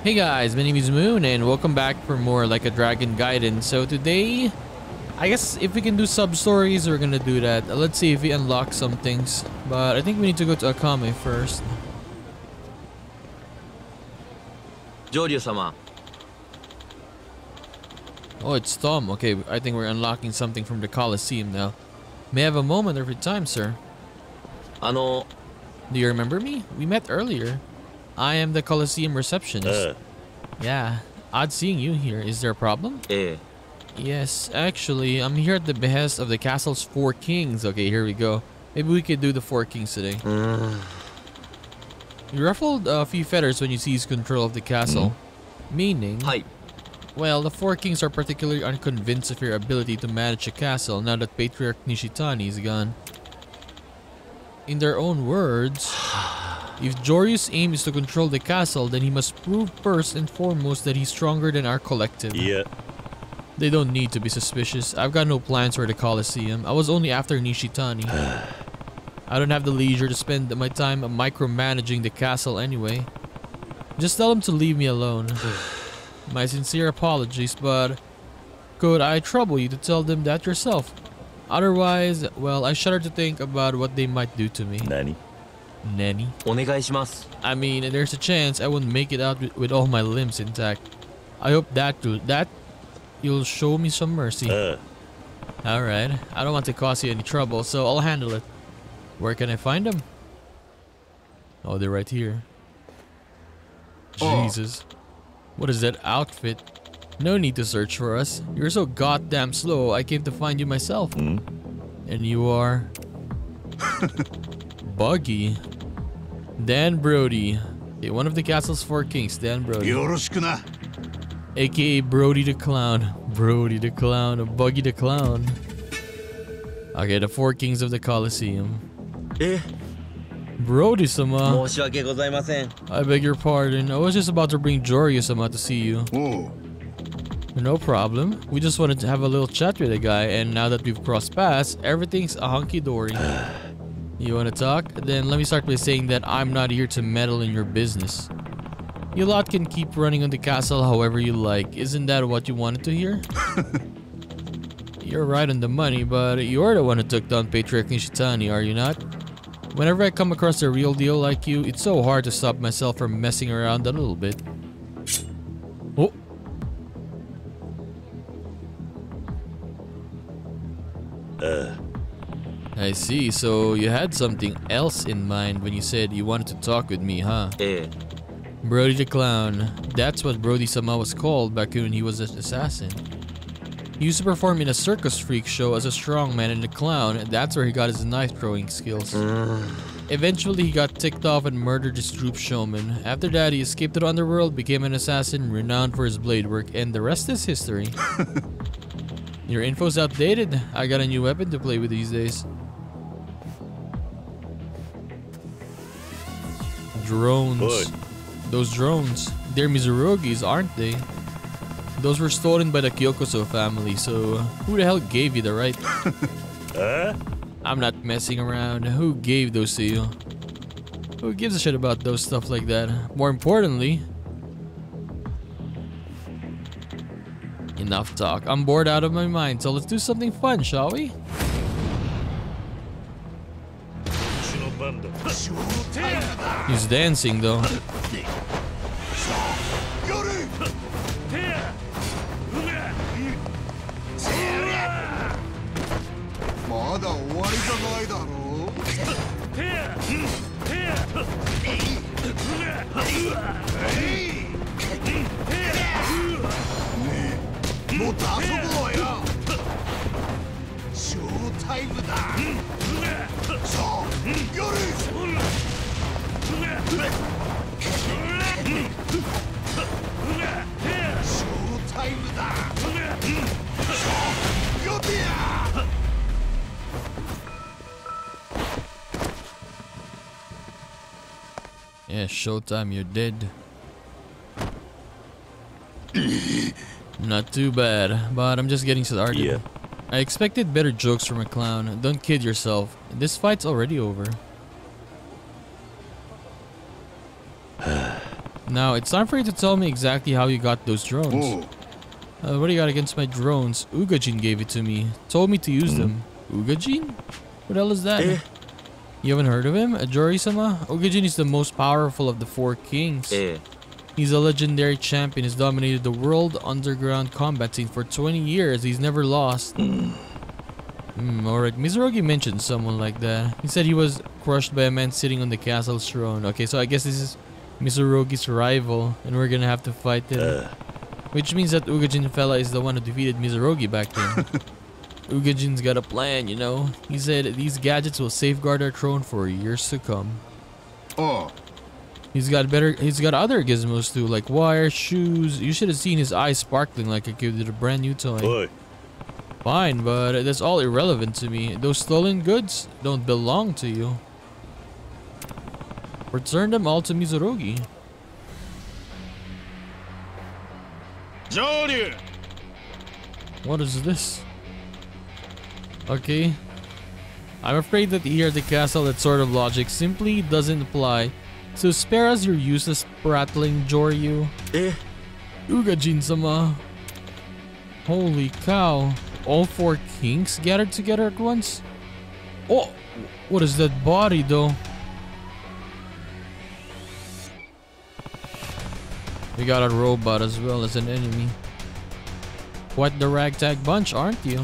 Hey guys, my name is Moon and welcome back for more like a Dragon Gaiden. So today, I guess if we can do sub-stories, we're gonna do that. Let's see if we unlock some things. But I think we need to go to Akame first. Joryu-sama. Oh, it's Tom. Okay, I think we're unlocking something from the Coliseum now. May I have a moment of your time, sir? Do you remember me? We met earlier. I am the Coliseum receptionist. Yeah, odd seeing you here. Is there a problem? Yes, actually, I'm here at the behest of the castle's 4 kings. Okay, here we go. Maybe we could do the 4 kings today. You ruffled a few feathers when you seized control of the castle. Meaning? Well, the 4 kings are particularly unconvinced of your ability to manage a castle now that Patriarch Nishitani is gone. In their own words, if Joryu's aim is to control the castle, then he must prove first and foremost that he's stronger than our collective. Yeah. They don't need to be suspicious. I've got no plans for the Coliseum. I was only after Nishitani. I don't have the leisure to spend my time micromanaging the castle anyway. Just tell them to leave me alone. My sincere apologies, but could I trouble you to tell them that yourself? Otherwise, well, I shudder to think about what they might do to me. Nani? I mean, there's a chance I won't make it out with all my limbs intact. I hope that you'll show me some mercy. Alright, I don't want to cause you any trouble, so I'll handle it. Where can I find them? Oh, they're right here. Jesus. What is that outfit? No need to search for us. You're so goddamn slow, I came to find you myself. And you are... Buggy. Dan Brody. Okay, one of the castle's 4 kings, Dan Brody. AKA Brody the Clown. Brody the Clown, Buggy the Clown. Okay, the 4 kings of the Coliseum. Brody-sama. I beg your pardon. I was just about to bring Joryu-sama to see you. No problem. We just wanted to have a little chat with the guy, and now that we've crossed paths, everything's a hunky-dory. You want to talk? Then let me start by saying that I'm not here to meddle in your business. You lot can keep running on the castle however you like. Isn't that what you wanted to hear? You're right on the money, but you're the one who took down Patriarch Nishitani, are you not? Whenever I come across a real deal like you, it's so hard to stop myself from messing around a little bit. Oh. I see, so you had something else in mind when you said you wanted to talk with me, huh? Brody the Clown. That's what Brody-sama was called back when he was an assassin. He used to perform in a circus freak show as a strongman and a clown, and that's where he got his knife-throwing skills. Eventually, he got ticked off and murdered his troupe showman. After that, he escaped to the underworld, became an assassin renowned for his blade work, and the rest is history. Your info's outdated. I got a new weapon to play with these days. Drones. Good. Those drones, they're Mizurugis, aren't they? Those were stolen by the Yakuza family, so who the hell gave you the right? I'm not messing around. Who gave those to you? Who gives a shit about those stuff like that? More importantly... Enough talk. I'm bored out of my mind, so let's do something fun, shall we? He's dancing though. Yeah, showtime, you're dead. Not too bad, but I'm just getting started. Yeah. I expected better jokes from a clown. Don't kid yourself. This fight's already over. Now, it's time for you to tell me exactly how you got those drones. What do you got against my drones? Ugajin gave it to me. Told me to use them. Ugajin? What the hell is that? You haven't heard of him? Joryu-sama? Ugajin is the most powerful of the 4 kings. He's a legendary champion. He's dominated the world underground combat scene for 20 years. He's never lost. Alright, Mizurugi mentioned someone like that. He said he was crushed by a man sitting on the castle's throne. Okay, so I guess this is Mizurugi's rival, and we're gonna have to fight him. Which means that Ugajin fella is the one who defeated Mizurugi back then. Ugajin's got a plan, you know. He said these gadgets will safeguard our throne for years to come. He's got other gizmos too, like wires, shoes. You should have seen his eyes sparkling like a kid with a brand new toy. Fine, but that's all irrelevant to me. Those stolen goods don't belong to you. Return them all to Mizurugi. Joryu! What is this? Okay. I'm afraid that here at the castle that sort of logic simply doesn't apply. So spare us your useless prattling, Joryu. Ugajin-sama. Holy cow. All 4 kings gathered together at once? Oh, what is that body though? We got a robot as well as an enemy. Quite the ragtag bunch, aren't you?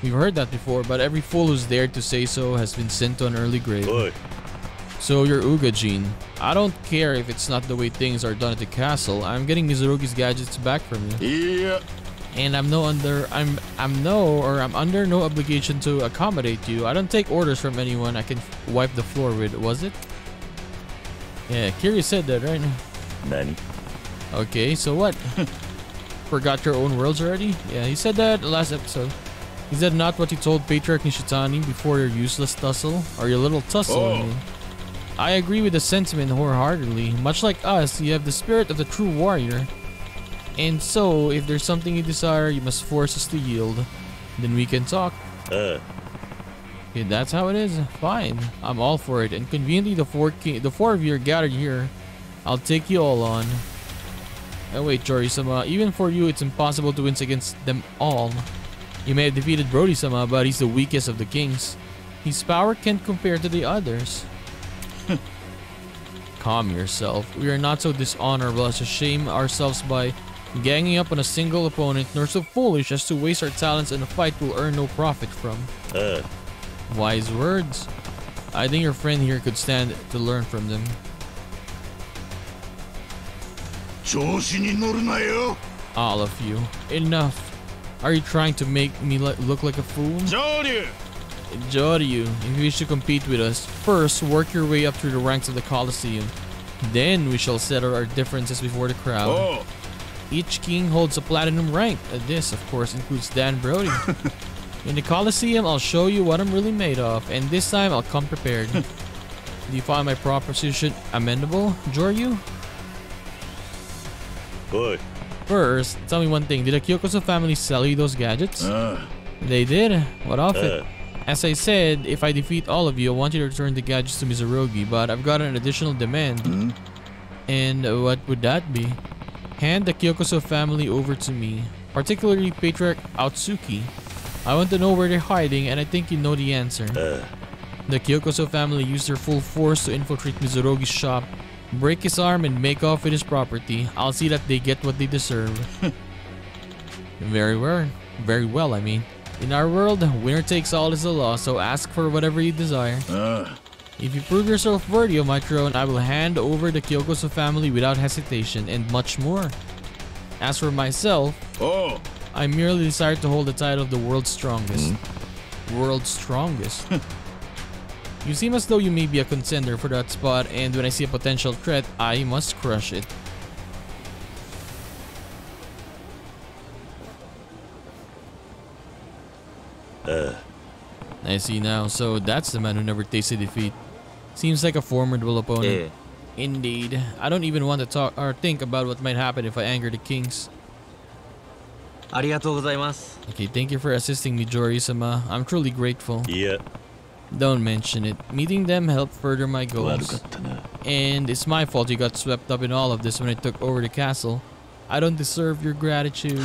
We've heard that before, but every fool who's dared to say so has been sent to an early grave. So you're Ugajin. I don't care if it's not the way things are done at the castle. I'm getting Mizurugi's gadgets back from you. Yeah. And I'm under no obligation to accommodate you. I don't take orders from anyone I can wipe the floor with, was it? Yeah, Kiryu said that, right? Nani? Okay, so what? Forgot your own worlds already? Yeah, he said that last episode. Is that not what you told Patriarch Nishitani before your useless tussle? Or your little tussle, I mean? I agree with the sentiment wholeheartedly. Much like us, you have the spirit of the true warrior. And so, if there's something you desire, you must force us to yield. Then we can talk. Okay, that's how it is. Fine. I'm all for it. And conveniently, the four of you are gathered here. I'll take you all on. Oh wait, Joryu-sama. Even for you, it's impossible to win against them all. You may have defeated Brody-sama, but he's the weakest of the kings. His power can't compare to the others. Calm yourself. We are not so dishonorable as to shame ourselves by ganging up on a single opponent, nor so foolish as to waste our talents in a fight we'll earn no profit from. Wise words. I think your friend here could stand to learn from them. All of you. Enough. Are you trying to make me look like a fool? Joryu! Joryu, if you wish to compete with us, first work your way up through the ranks of the Coliseum. Then we shall settle our differences before the crowd. Each king holds a platinum rank. This, of course, includes Dan Brody. In the Coliseum, I'll show you what I'm really made of, and this time I'll come prepared. Do you find my proposition amendable, Joryu? First, tell me one thing. Did the Kyokuso family sell you those gadgets? They did? What of it? As I said, if I defeat all of you, I want you to return the gadgets to Mizurugi, but I've got an additional demand. And what would that be? Hand the Kyokuso family over to me, particularly Patriarch Aotsuki. I want to know where they're hiding, and I think you know the answer. The Kyokuso family used their full force to infiltrate Mizurugi's shop, break his arm, and make off with his property. I'll see that they get what they deserve. Very well, I mean. In our world, winner takes all is the law, so ask for whatever you desire. If you prove yourself worthy of my throne, I will hand over the Kyokuso family without hesitation, and much more. As for myself, I merely desire to hold the title of the world's strongest. World's strongest? You seem as though you may be a contender for that spot, and when I see a potential threat, I must crush it. I see now, so that's the man who never tasted defeat. Seems like a formidable opponent. Indeed. I don't even want to talk or think about what might happen if I anger the kings. Okay, thank you for assisting me, Joryu-sama. I'm truly grateful. Don't mention it. Meeting them helped further my goals. And it's my fault you got swept up in all of this when I took over the castle. I don't deserve your gratitude.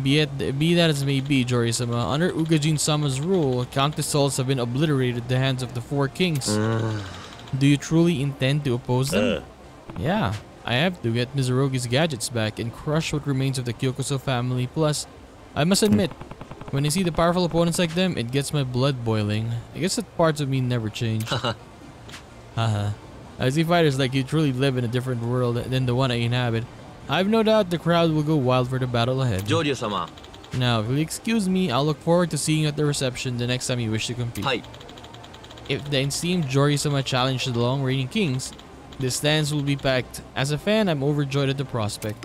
Be that as may be, Joryu-sama, under Ugajin-sama's rule, countless souls have been obliterated at the hands of the four kings. Do you truly intend to oppose them? Yeah, I have to get Mizurugi's gadgets back and crush what remains of the Kyokuso family. Plus, I must admit, when I see the powerful opponents like them, it gets my blood boiling. I guess that parts of me never change. Haha. I see fighters like you truly live in a different world than the one I inhabit. I've no doubt the crowd will go wild for the battle ahead. Joryu-sama. Now, if you'll excuse me, I'll look forward to seeing you at the reception the next time you wish to compete. Hi. If the esteemed Joryu-sama challenges the long-reigning kings, the stands will be packed. As a fan, I'm overjoyed at the prospect.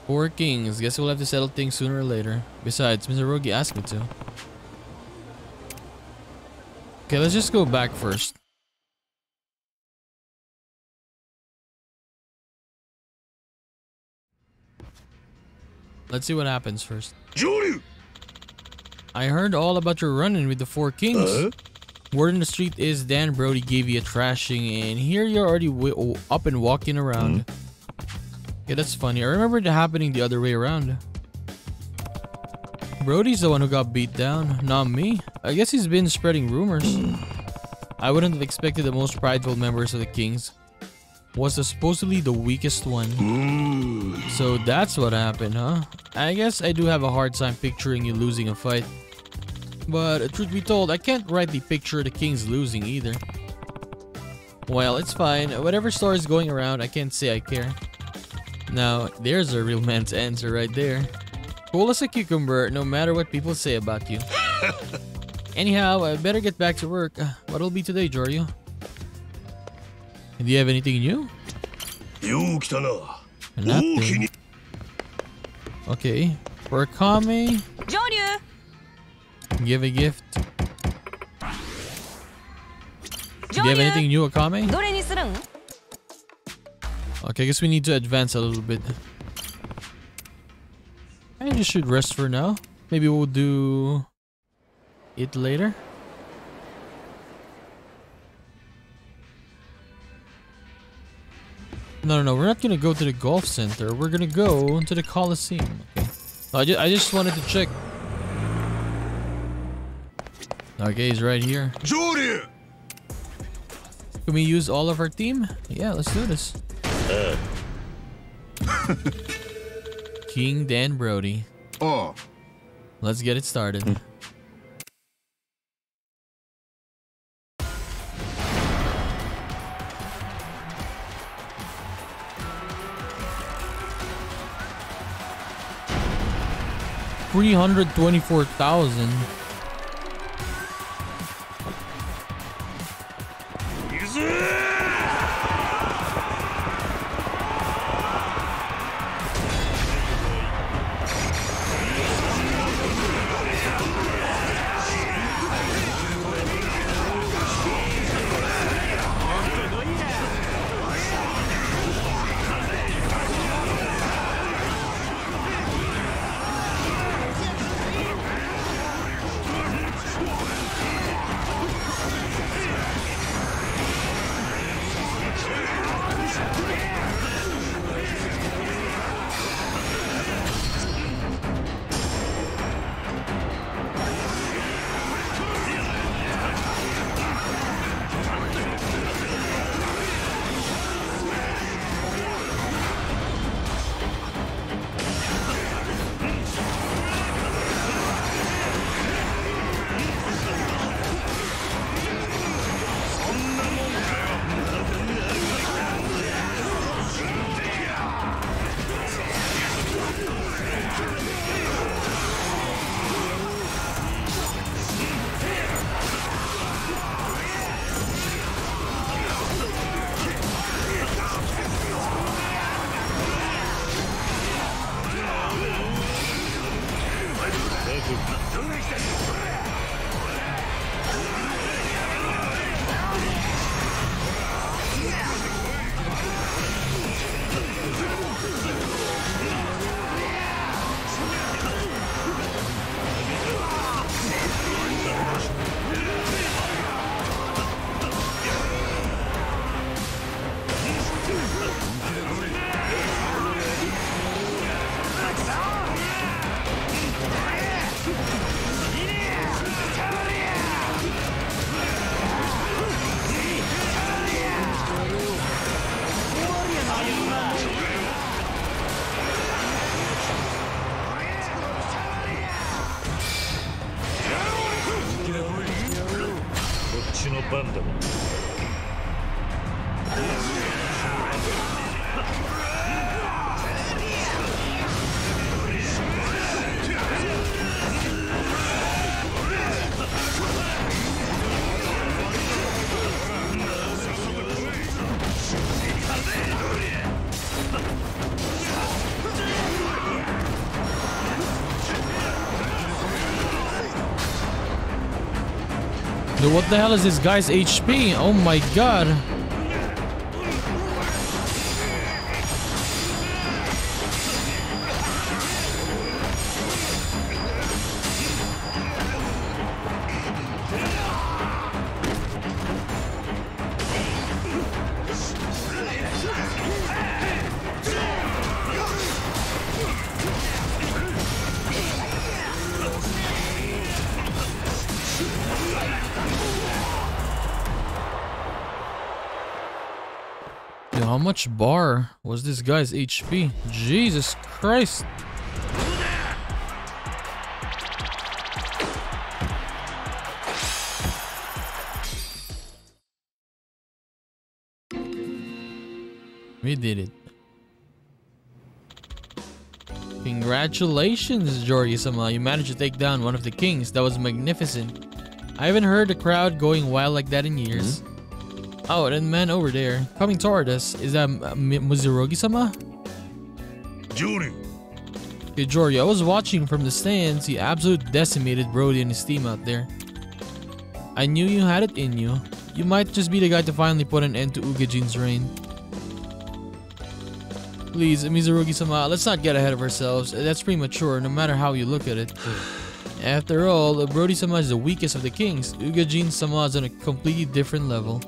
Four kings. Guess we'll have to settle things sooner or later. Besides, Mizurugi asked me to. Okay, let's just go back first. Let's see what happens first. Joryu! I heard all about your run-in with the four kings. Word in the street is Dan Brody gave you a thrashing, and here you're already up and walking around. Okay, that's funny. I remember it happening the other way around. Brody's the one who got beat down, not me. I guess he's been spreading rumors. I wouldn't have expected the most prideful members of the Kings was supposedly the weakest one. So that's what happened, huh? I guess I do have a hard time picturing you losing a fight. But truth be told, I can't rightly picture the Kings losing either. Well, it's fine. Whatever story's going around, I can't say I care. Now, there's a real man's answer right there. Cool as a cucumber, no matter what people say about you. Anyhow, I better get back to work. What'll be today, Joryu? Do you have anything new? Nothing. Okay, for Akame, Joryu! give a gift. Do you have anything new, Akame? Okay, I guess we need to advance a little bit. I just should rest for now. Maybe we'll do it later. No, we're not gonna go to the golf center. We're gonna go to the Coliseum. Okay. I just wanted to check. Okay, he's right here. Joryu! Can we use all of our team? Yeah, let's do this. King Dan Brody. Oh. Let's get it started. $324,000. Dude, what the hell is this guy's HP? Oh my god. How much bar was this guy's HP? Jesus Christ. We did it. Congratulations, Joryu-sama. You managed to take down one of the kings. That was magnificent. I haven't heard the crowd going wild like that in years. Oh, that man over there, coming toward us, is that Mizurugi-sama? Joryu. Hey, Joryu, I was watching from the stands. He absolutely decimated Brody and his team out there. I knew you had it in you. You might just be the guy to finally put an end to Ugajin's reign. Please, Mizurugi-sama, let's not get ahead of ourselves. That's premature, no matter how you look at it. After all, Brody-sama is the weakest of the kings. Ugajin-sama is on a completely different level.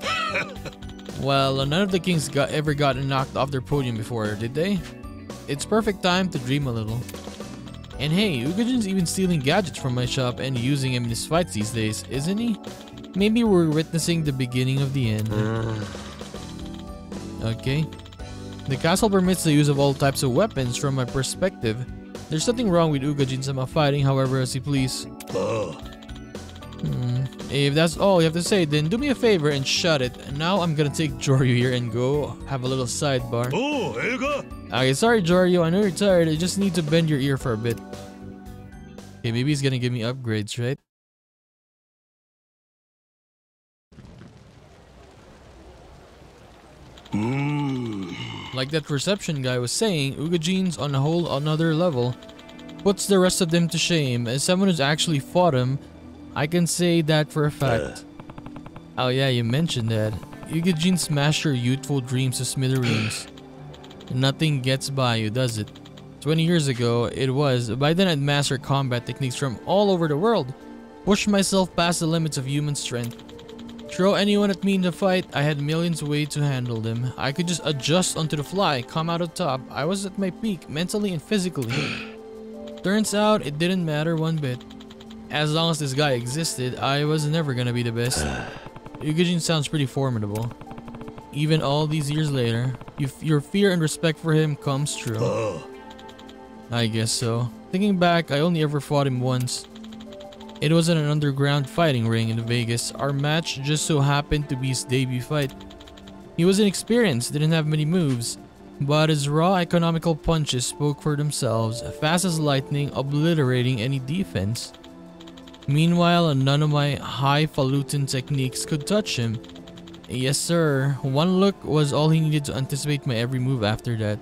Well, none of the kings ever gotten knocked off their podium before, did they? It's perfect time to dream a little. And hey, Ugajin's even stealing gadgets from my shop and using them in his fights these days, isn't he? Maybe we're witnessing the beginning of the end. Okay. The castle permits the use of all types of weapons from my perspective. There's nothing wrong with Ugajin-sama fighting however as he please. If that's all you have to say, then do me a favor and shut it. And now I'm gonna take Joryu here and go have a little sidebar. Okay, sorry Joryu, I know you're tired. I just need to bend your ear for a bit. Okay, maybe he's gonna give me upgrades, right? Like that reception guy was saying, Ugajin's on a whole another level. Puts the rest of them to shame. As someone who's actually fought him, I can say that for a fact. Oh yeah, you mentioned that. Ugajin smashed your youthful dreams to smithereens. Nothing gets by you, does it? 20 years ago, it was. By then I'd mastered combat techniques from all over the world. Pushed myself past the limits of human strength. Throw anyone at me in the fight, I had millions of ways to handle them. I could just adjust onto the fly, come out on top. I was at my peak, mentally and physically. Turns out, it didn't matter one bit. As long as this guy existed, I was never gonna be the best. Ugajin sounds pretty formidable. Even all these years later, your fear and respect for him comes true. I guess so. Thinking back, I only ever fought him once. It was in an underground fighting ring in Vegas. Our match just so happened to be his debut fight. He was inexperienced, didn't have many moves, but his raw economical punches spoke for themselves, fast as lightning, obliterating any defense. Meanwhile, none of my highfalutin techniques could touch him. Yes sir, one look was all he needed to anticipate my every move after that.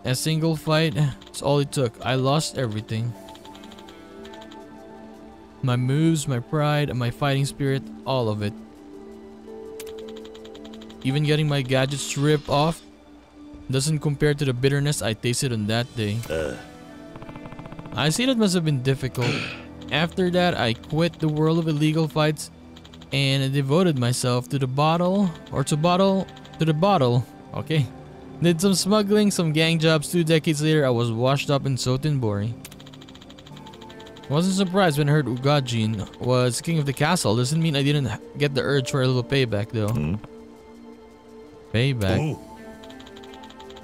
A single fight, that's all it took. I lost everything. My moves, my pride, and my fighting spirit, all of it. Even getting my gadgets ripped off doesn't compare to the bitterness I tasted on that day. I see that must have been difficult. After that, I quit the world of illegal fights and devoted myself to the bottle. Okay. Did some smuggling, some gang jobs. 2 decades later, I was washed up in Sotenbori. Wasn't surprised when I heard Ugajin was king of the castle. Doesn't mean I didn't get the urge for a little payback though. Payback?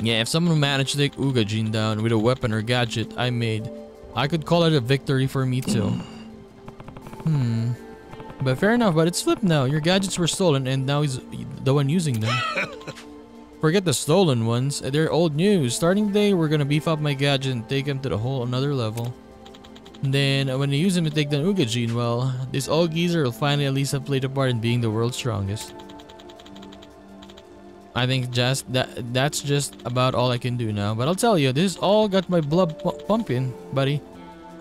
Yeah, if someone managed to take Ugajin down with a weapon or gadget I made, I could call it a victory for me too. But fair enough, but it's flipped now. Your gadgets were stolen and now he's the one using them. Forget the stolen ones. They're old news. Starting today, we're gonna beef up my gadget and take them to the whole another level. And then when I use them to take down Ugajin, well, this old geezer will finally at least have played a part in being the world's strongest. I think that's just about all I can do now. But I'll tell you, this all got my blood pumping, buddy.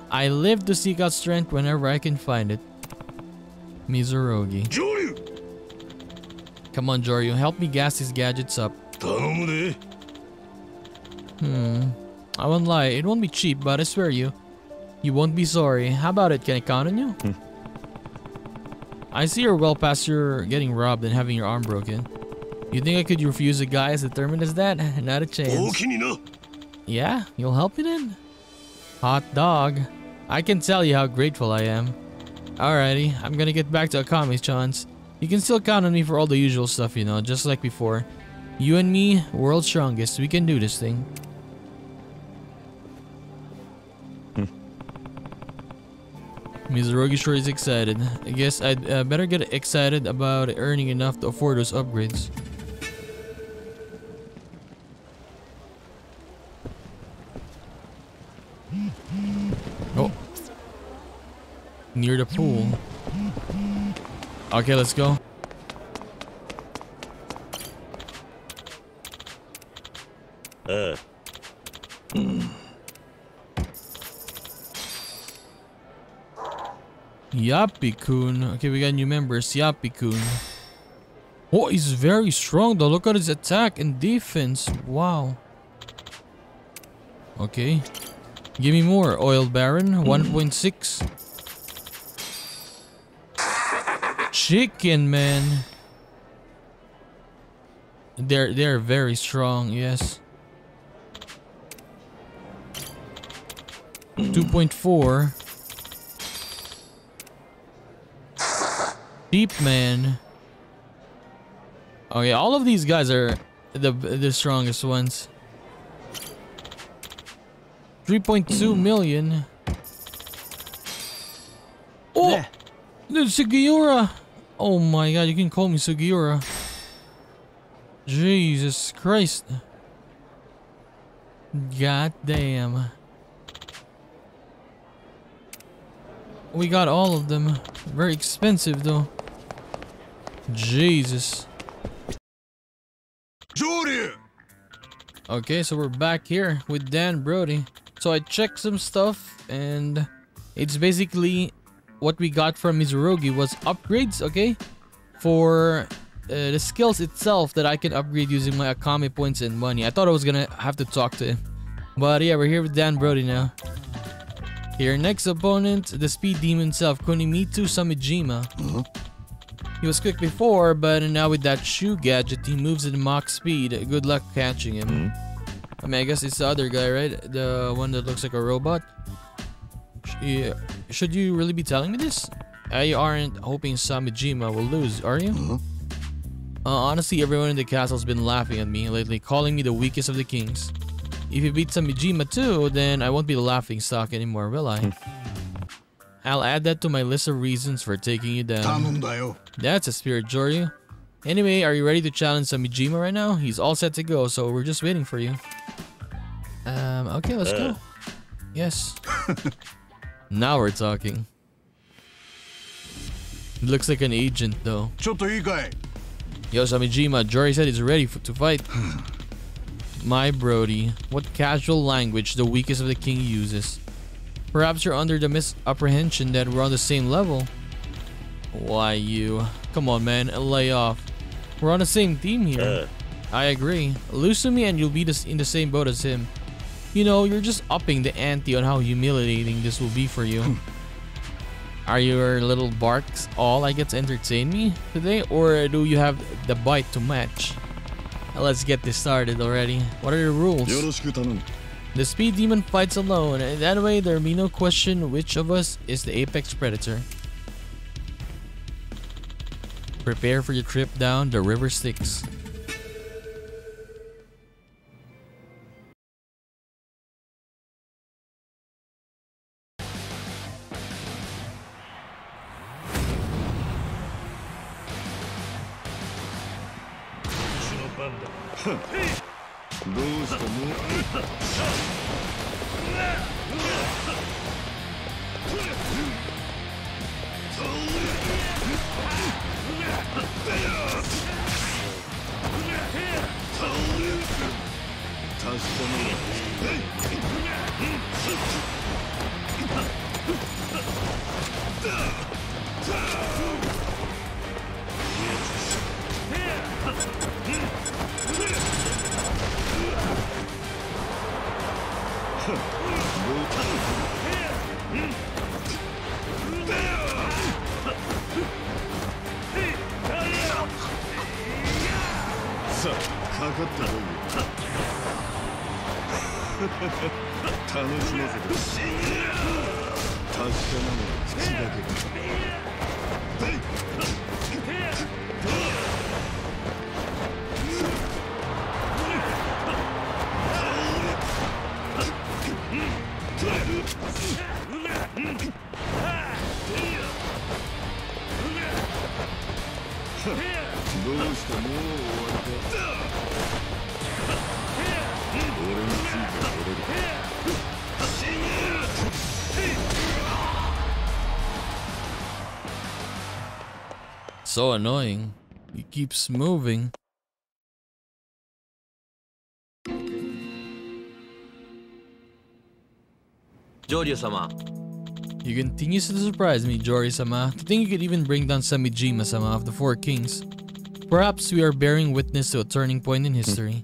I live to seek out strength whenever I can find it. Mizurogi. Joryu! Come on, Joryu, help me gas these gadgets up. I won't lie, it won't be cheap, but I swear you won't be sorry. How about it? Can I count on you? I see you're well past your getting robbed and having your arm broken. You think I could refuse a guy as determined as that? Not a chance. Yeah, you'll help me then? Hot dog. I can tell you how grateful I am. Alrighty, I'm gonna get back to Akame's chance. You can still count on me for all the usual stuff, you know, just like before. You and me, world's strongest. We can do this thing. Mizurogi sure is excited. I guess I'd better get excited about earning enough to afford those upgrades. Oh. Near the pool. Okay, let's go. Yappy-kun. Okay, we got new members. Yappy-kun. Oh, he's very strong though. Look at his attack and defense. Wow. Okay. Give me more. Oil Baron. 1.6. Chicken, man. They're very strong, yes. 2.4. Deep man. Okay, all of these guys are the strongest ones. 3.2 million. Oh, dude, Sugiura. Oh my god, you can call me Sugiura. Jesus Christ. God damn. We got all of them. Very expensive though. Jesus. Joryu! Okay, so we're back here with Dan Brody. So I checked some stuff and it's basically what we got from Mizurogi was upgrades, okay? For the skills itself that I can upgrade using my Akame points and money. I thought I was gonna have to talk to him. But yeah, we're here with Dan Brody now. Your next opponent, the speed demon himself, Kunimitsu Samejima. He was quick before, but now with that shoe gadget, he moves at Mach speed. Good luck catching him. I mean, I guess it's the other guy, right? The one that looks like a robot. Should you really be telling me this? You aren't hoping Samejima will lose, are you? Honestly, everyone in the castle's been laughing at me lately, calling me the weakest of the kings. If you beat Samejima too, then I won't be the laughing stock anymore, will I? I'll add that to my list of reasons for taking you down. That's a spirit, Joryu. Anyway, are you ready to challenge Samejima right now? He's all set to go, so we're just waiting for you. Okay, let's go. Yes. Now we're talking. He looks like an agent, though. Yo, Samejima, Joryu said he's ready to fight. My Brody, what casual language the weakest of the king uses. Perhaps you're under the misapprehension that we're on the same level. Why you? Come on, man, lay off. We're on the same team here. I agree. Lose to me and you'll be in the same boat as him. You know, you're just upping the ante on how humiliating this will be for you. Are your little barks all I get to entertain me today, or do you have the bite to match? Let's get this started already. What are the rules? The speed demon fights alone, and that way there'll be no question which of us is the apex predator. Prepare for your trip down the river Styx. So annoying. He keeps moving. Joryu-sama. You continues to surprise me, Joryu-sama. To think you could even bring down Samejima-sama of the Four Kings. Perhaps we are bearing witness to a turning point in history.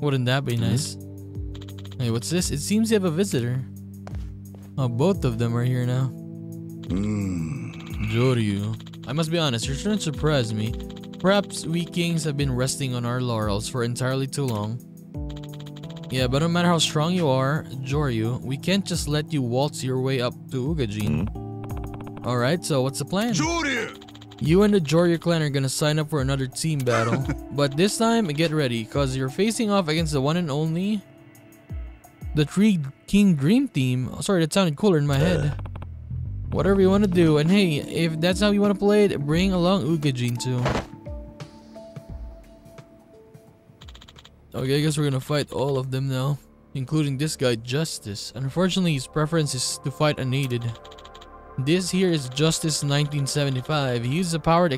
Wouldn't that be nice? Hey, what's this? It seems you have a visitor. Oh, both of them are here now. Joryu. I must be honest, you're trying to surprise me. Perhaps we kings have been resting on our laurels for entirely too long. Yeah, but no matter how strong you are, Joryu, we can't just let you waltz your way up to Ugajin. Alright, so what's the plan? Joryu! You and the Joryu clan are gonna sign up for another team battle. But this time, get ready, cause you're facing off against the one and only... the Three King Dream Team. Oh, sorry, that sounded cooler in my head. Whatever you want to do, and hey, if that's how you want to play it, bring along Ugajin too. Okay, I guess we're gonna fight all of them now, including this guy, Justice. Unfortunately, his preference is to fight unaided. This here is Justice 1975. He uses a powered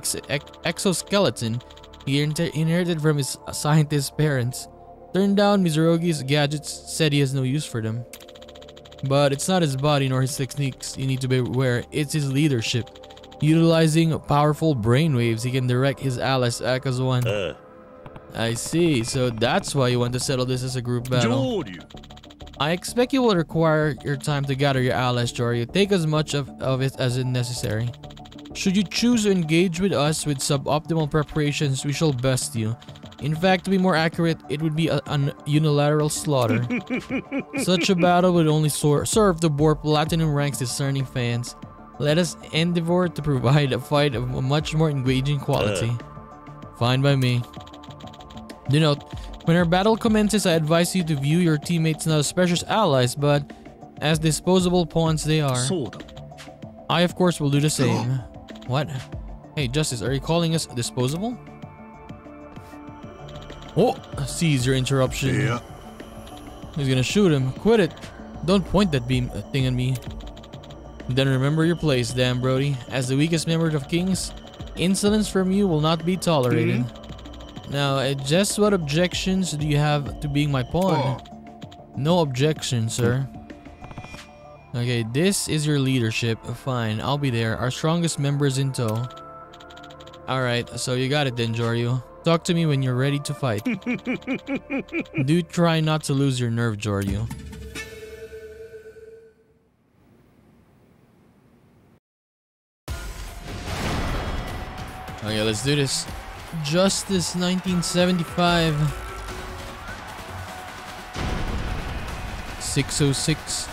exoskeleton he inherited from his scientist parents. Turned down, Mizurugi's gadgets said he has no use for them. But it's not his body nor his techniques you need to be aware, it's his leadership. Utilizing powerful brainwaves, he can direct his allies to act as one. I see, so that's why you want to settle this as a group battle. Joryu! I expect you will require your time to gather your allies, Joryu. Take as much of it as is necessary. Should you choose to engage with us with suboptimal preparations, we shall best you. In fact, to be more accurate, it would be an unilateral slaughter. Such a battle would only serve to bore platinum ranks discerning fans. Let us endeavor to provide a fight of a much more engaging quality. Fine by me. Do note, when our battle commences, I advise you to view your teammates not as precious allies, but as disposable pawns they are. I, of course, will do the same. What? Hey, Justice, are you calling us disposable? Oh, seize your interruption. Yeah. He's gonna shoot him. Quit it. Don't point that thing at me. Then remember your place, Dan Brody. As the weakest member of Kings, insolence from you will not be tolerated. Now, just what objections do you have to being my pawn? No objection, sir. Okay, this is your leadership. Fine, I'll be there. Our strongest member is in tow. Alright, so you got it then, Joryu. Talk to me when you're ready to fight. Do try not to lose your nerve, Joryu. Okay, let's do this. Justice 1975. 606.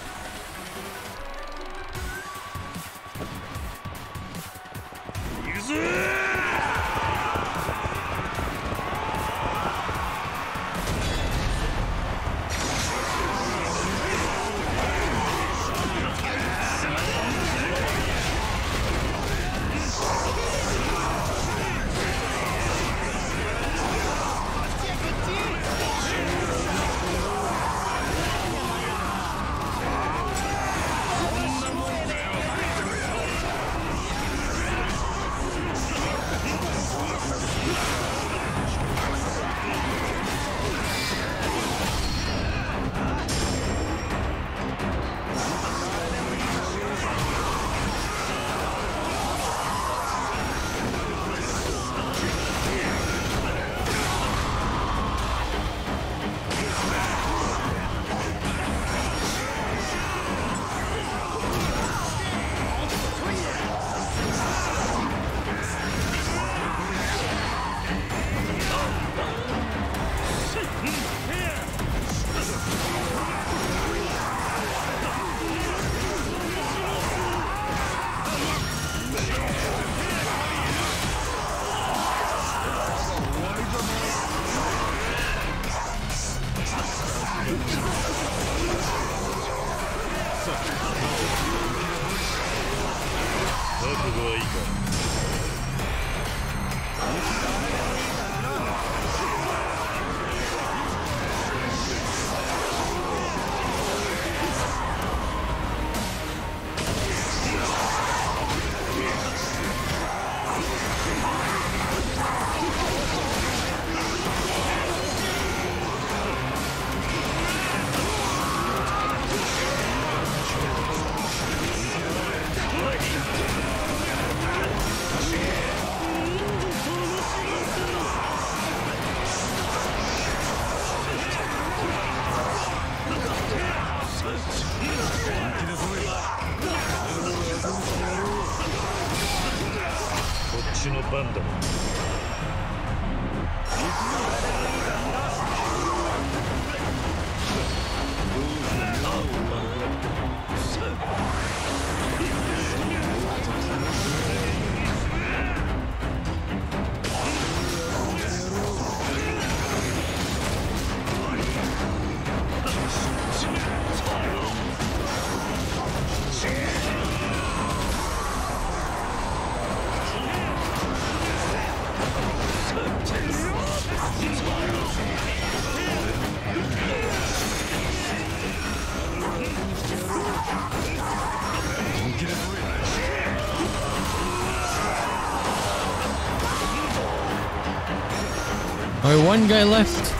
Alright, one guy left.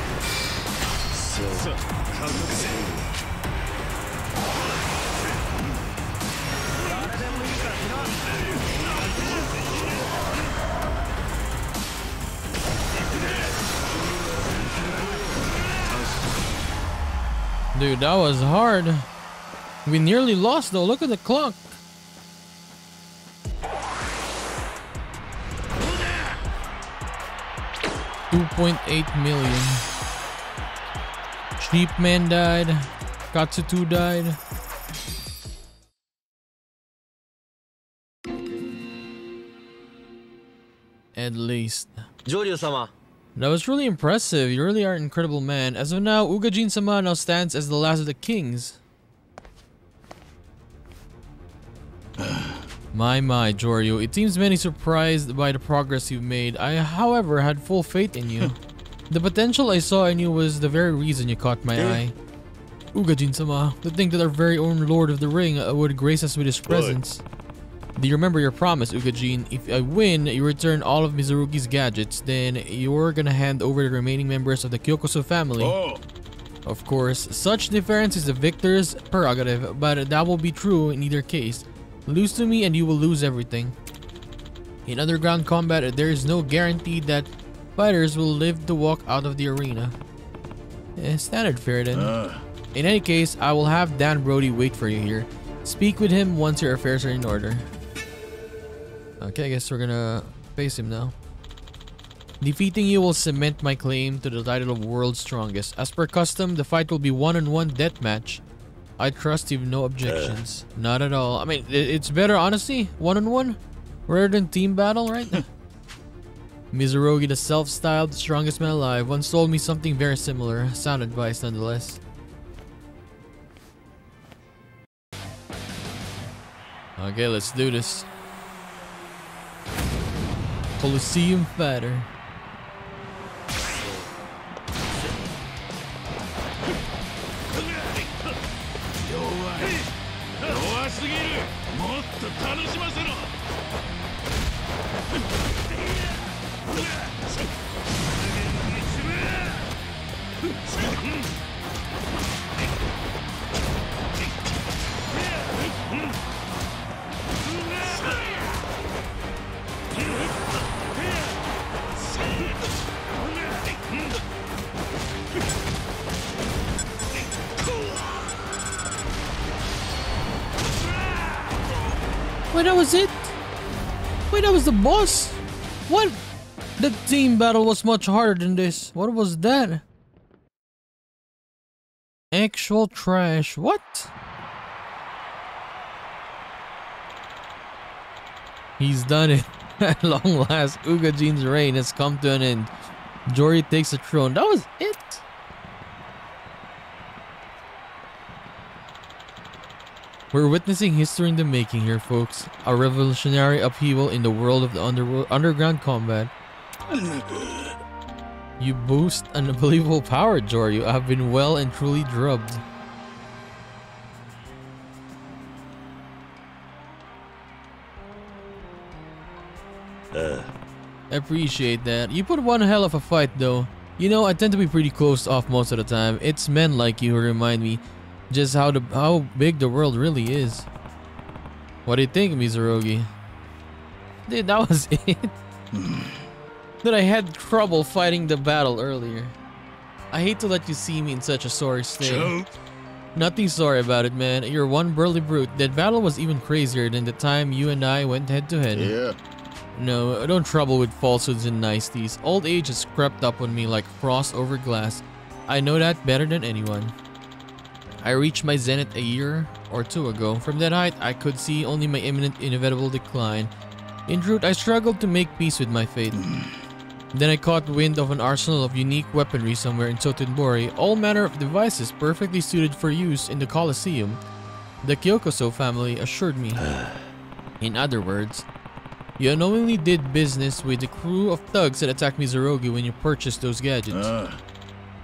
Dude, that was hard. We nearly lost though. Look at the clock. $2.8 million. Sheep Man died. Katsutu died. At least. Joryu-sama. That was really impressive. You really are an incredible man. As of now, Ugajin-sama now stands as the last of the kings. My, Joryu. It seems many surprised by the progress you've made. I, however, had full faith in you. The potential I saw in you was the very reason you caught my eye. Ugajin-sama, to think that our very own Lord of the Ring would grace us with his presence. Do you remember your promise, Ugajin? If I win, you return all of Mizurugi's gadgets, then you're gonna hand over the remaining members of the Kyokuso family. Oh. Of course, such deference is the victor's prerogative, but that will be true in either case. Lose to me and you will lose everything. In underground combat, there is no guarantee that fighters will live to walk out of the arena. Standard fare then. In any case, I will have Dan Brody wait for you here. Speak with him once your affairs are in order. Okay, I guess we're gonna face him now. Defeating you will cement my claim to the title of World's Strongest. As per custom, the fight will be one-on-one deathmatch. I trust you've no objections. Not at all. I mean, it's better, honestly, one-on-one rather than team battle, right? Mizurugi, the self-styled strongest man alive, once told me something very similar. Sound advice, nonetheless. Okay, let's do this. Coliseum fighter. Wait, that was it? Wait, that was the boss? What? The team battle was much harder than this. What was that? Actual trash. What? He's done it. At long last, Ugajin's reign has come to an end. Joryu takes the throne. That was it. We're witnessing history in the making here, folks. A revolutionary upheaval in the world of the underground combat. You boast unbelievable power, Joryu. I've been well and truly drubbed. Appreciate that. You put one hell of a fight, though. You know, I tend to be pretty closed off most of the time. It's men like you who remind me just how big the world really is. What do you think, Mizurugi? Dude, that was it. That I had trouble fighting the battle earlier. I hate to let you see me in such a sorry state. Nothing sorry about it, man. You're one burly brute. That battle was even crazier than the time you and I went head to head. Yeah. No, I don't trouble with falsehoods and niceties. Old age has crept up on me like frost over glass. I know that better than anyone. I reached my zenith a year or two ago. From that height, I could see only my imminent, inevitable decline. In truth, I struggled to make peace with my fate. Then I caught wind of an arsenal of unique weaponry somewhere in Sotenbori, all manner of devices perfectly suited for use in the Coliseum. The Kyokuso family assured me. In other words, you unknowingly did business with the crew of thugs that attacked Mizurugi when you purchased those gadgets.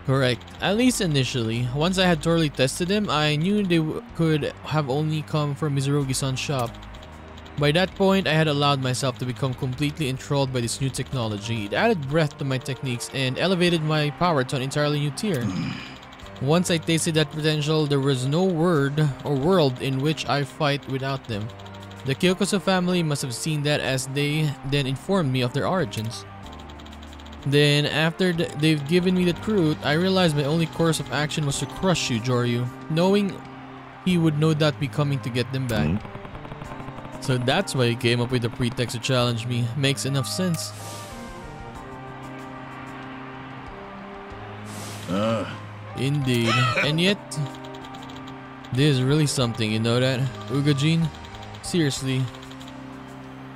Correct. At least initially. Once I had thoroughly tested them, I knew they could have only come from Mizurugi-san's shop. By that point, I had allowed myself to become completely enthralled by this new technology. It added breadth to my techniques and elevated my power to an entirely new tier. Once I tasted that potential, there was no word or world in which I fight without them. The Kyokuso family must have seen that, as they then informed me of their origins. Then, after they've given me the truth, I realized my only course of action was to crush you, Joryu, knowing he would no doubt be coming to get them back. So that's why he came up with the pretext to challenge me. Makes enough sense. Indeed. And yet, this is really something, you know that, Ugajin? Seriously.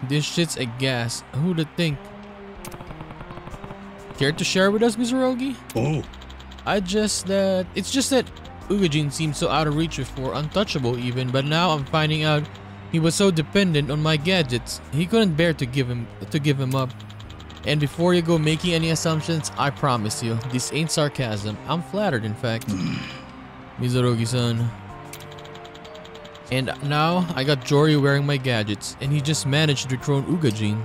This shit's a gas. Who'da think? Care to share with us, Mizurugi? Oh. It's just that Ugajin seemed so out of reach before, untouchable even, but now I'm finding out he was so dependent on my gadgets, he couldn't bear to give him up. And before you go making any assumptions, I promise you, this ain't sarcasm. I'm flattered, in fact. Mizurugi-san. And now, I got Joryu wearing my gadgets, and he just managed to dethrone Ugajin.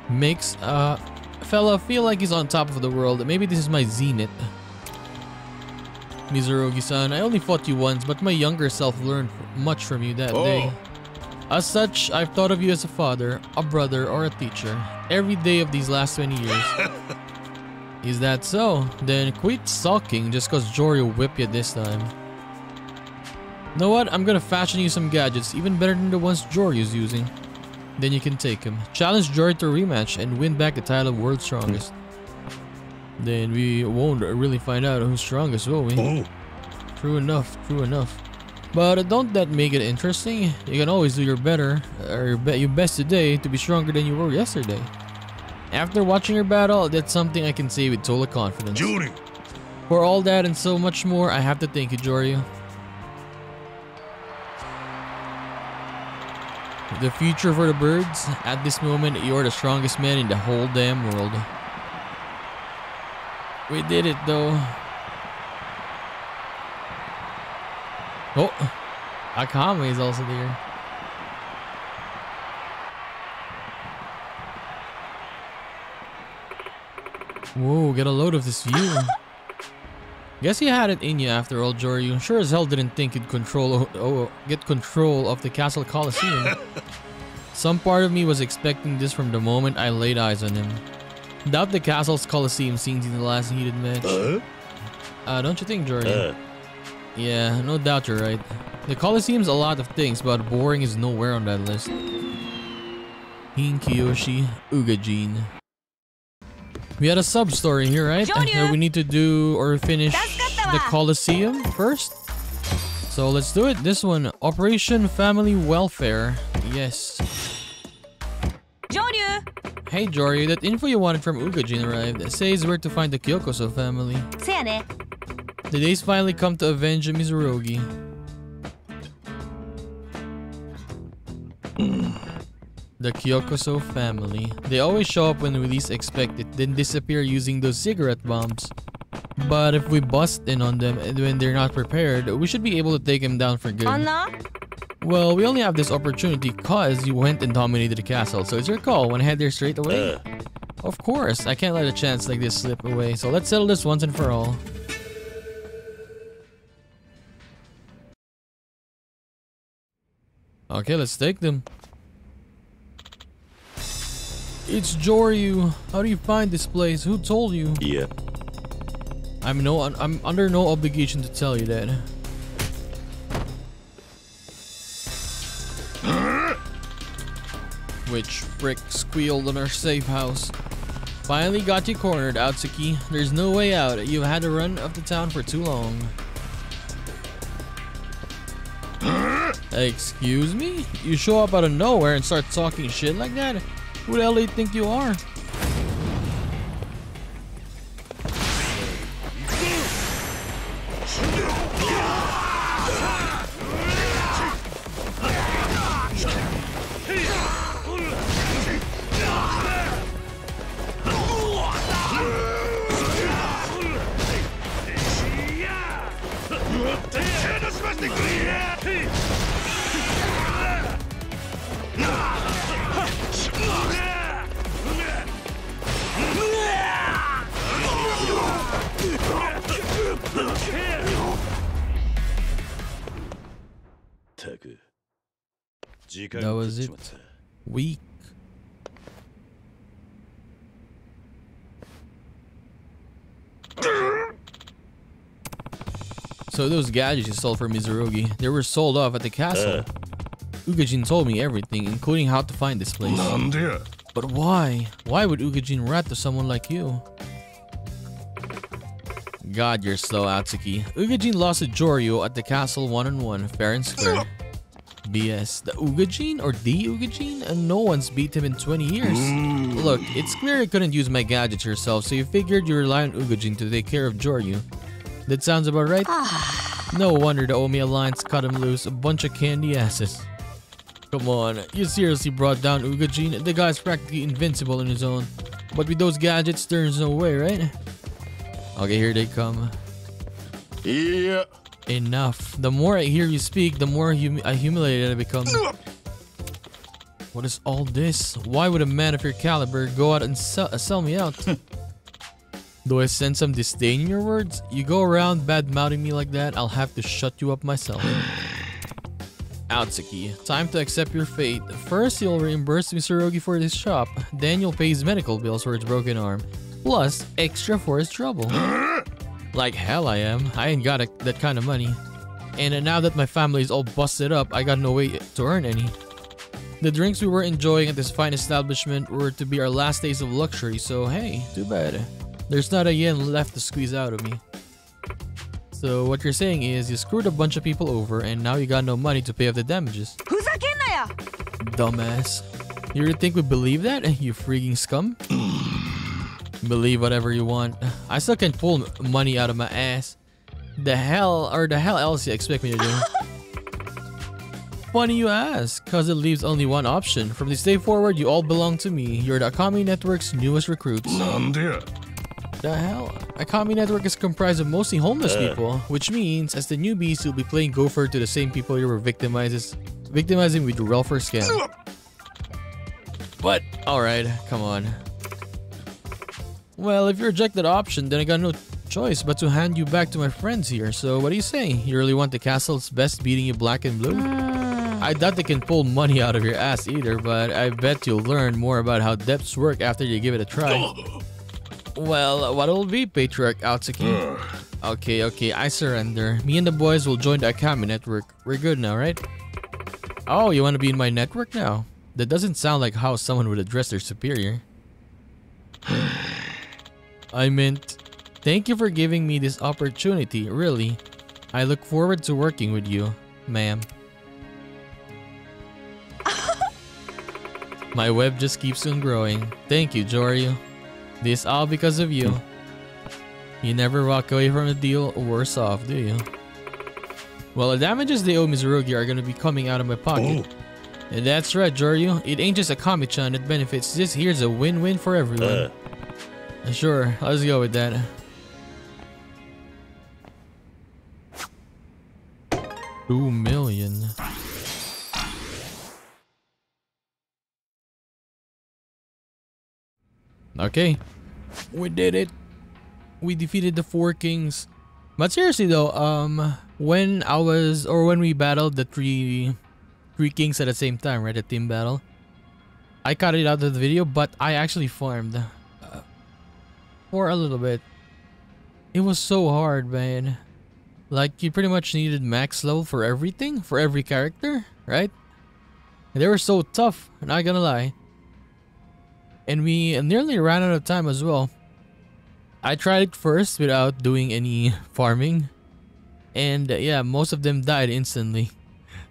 Makes a fella feel like he's on top of the world. Maybe this is my zenith. Mizurugi-san, I only fought you once, but my younger self learned much from you that day. As such, I've thought of you as a father, a brother, or a teacher every day of these last 20 years. Is that so? Then quit sulking just cause Joryu whipped you this time. You know what? I'm gonna fashion you some gadgets, even better than the ones Joryu's using. Then you can take him. Challenge Joryu to a rematch and win back the title of World's Strongest. Then we won't really find out who's strongest, will we? True enough, true enough. But don't that make it interesting? You can always do your best today to be stronger than you were yesterday. After watching your battle, that's something I can say with total confidence. Joryu. For all that and so much more, I have to thank you, Joryu. The future for the birds. At this moment, you're the strongest man in the whole damn world. We did it, though. Oh, Akame is also there. Whoa, get a load of this view. Guess you had it in you after all, Joryu. Sure as hell didn't think you'd get control of the Castle Coliseum. Some part of me was expecting this from the moment I laid eyes on him. Doubt the Castle's Coliseum scenes in the last heated match. Don't you think, Joryu? Yeah, no doubt you're right. The Coliseum's a lot of things, but boring is nowhere on that list. Kiyoshi Ugajin. We had a sub-story here, right? That we need to do or finish the Coliseum first. So let's do it. This one, Operation Family Welfare. Yes. Joryu! Hey Joryu, that info you wanted from Ugajin arrived. It says where to find the Kyokoso family. せやね。 The days finally come to avenge Mizurugi. The Kyokoso family. They always show up when we least expect it, then disappear using those cigarette bombs. But if we bust in on them and when they're not prepared, we should be able to take them down for good. Anna? Well, we only have this opportunity cause you went and dominated the castle, so it's your call. Want to head there straight away? Of course, I can't let a chance like this slip away, so let's settle this once and for all. Okay, let's take them. It's Joryu. How do you find this place? Who told you? Yeah. I'm under no obligation to tell you that. Which frick squealed on our safe house? Finally got you cornered, Atsuki. There's no way out. You've had to run up the town for too long. Excuse me? You show up out of nowhere and start talking shit like that? Who the hell do you think you are? That was it. Weak. So those gadgets you sold for Mizurugi, they were sold off at the castle. Ugajin told me everything, including how to find this place. But why? Why would Ugajin rat to someone like you? God, you're slow, Atsuki. Ugajin lost to Joryu at the castle 1-on-1, fair and square. BS. The Ugajin or the Ugajin? And no one's beat him in 20 years. Look, it's clear you couldn't use my gadgets yourself, so you figured you rely on Ugajin to take care of Joryu. That sounds about right? No wonder the Omi Alliance cut him loose, a bunch of candy asses. Come on, you seriously brought down Ugajin? The guy's practically invincible on his own. But with those gadgets, there's no way, right? Okay, here they come. Yeah. Enough. The more I hear you speak, the more humiliated I become. What is all this? Why would a man of your caliber go out and sell me out? Do I sense some disdain in your words? You go around bad-mouthing me like that, I'll have to shut you up myself. Atsuki, time to accept your fate. First, you'll reimburse Mizurugi for his shop. Then you'll pay his medical bills for his broken arm. Plus, extra for his trouble. Like hell I am. I ain't got that kind of money. And now that my family is all busted up, I got no way to earn any. The drinks we were enjoying at this fine establishment were to be our last days of luxury, so hey, too bad. There's not a yen left to squeeze out of me. So what you're saying is you screwed a bunch of people over and now you got no money to pay off the damages. Dumbass. You really think we believe that, you freaking scum? Believe whatever you want. I still can't pull money out of my ass. The hell else you expect me to do? Funny you ask, cause it leaves only one option. From this day forward, you all belong to me. You're the Akami Network's newest recruits. The hell? Akami Network is comprised of mostly homeless people, which means as the newbies, you'll be playing gopher to the same people you were victimizing with your welfare scam. But alright, come on. Well, if you reject that option, then I got no choice but to hand you back to my friends here. So what do you say? You really want the castle's best beating you black and blue? I doubt they can pull money out of your ass either, but I bet you'll learn more about how depths work after you give it a try. Well, what'll it be, Patriarch Atsuki? Okay, I surrender. Me and the boys will join the Akami Network. We're good now, right? Oh, you want to be in my network now? That doesn't sound like how someone would address their superior. I meant, thank you for giving me this opportunity, really. I look forward to working with you, ma'am. My web just keeps on growing. Thank you, Joryu. This all because of you. You never walk away from a deal worse off, do you? Well, the damages they owe Mizurugi are gonna be coming out of my pocket. Oh. And that's right, Joryu. It ain't just a Kami-chan that benefits. This here's a win-win for everyone. Sure, let's go with that. $2 million. Okay, we did it. We defeated the 4 kings. But seriously though, when we battled the three kings at the same time, right? The team battle. I cut it out of the video, but I actually farmed for a little bit. It was so hard, man. Like, you pretty much needed max level for everything, for every character, right? And they were so tough, not gonna lie. And we nearly ran out of time as well. I tried it first without doing any farming. And yeah, most of them died instantly.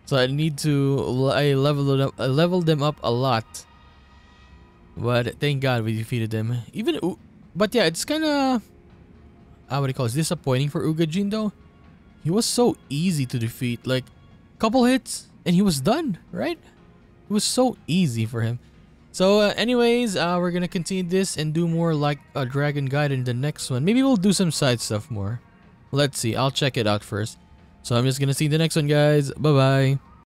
So I need to I leveled them up a lot. But thank God we defeated them. But yeah, it's kind of what do you call it? Disappointing for Ugajin though. He was so easy to defeat. Like, couple hits and he was done, right? It was so easy for him. So anyways, we're gonna continue this and do more like a Dragon Gaiden in the next one. Maybe we'll do some side stuff more. Let's see. I'll check it out first. So I'm just gonna see the next one, guys. Bye bye.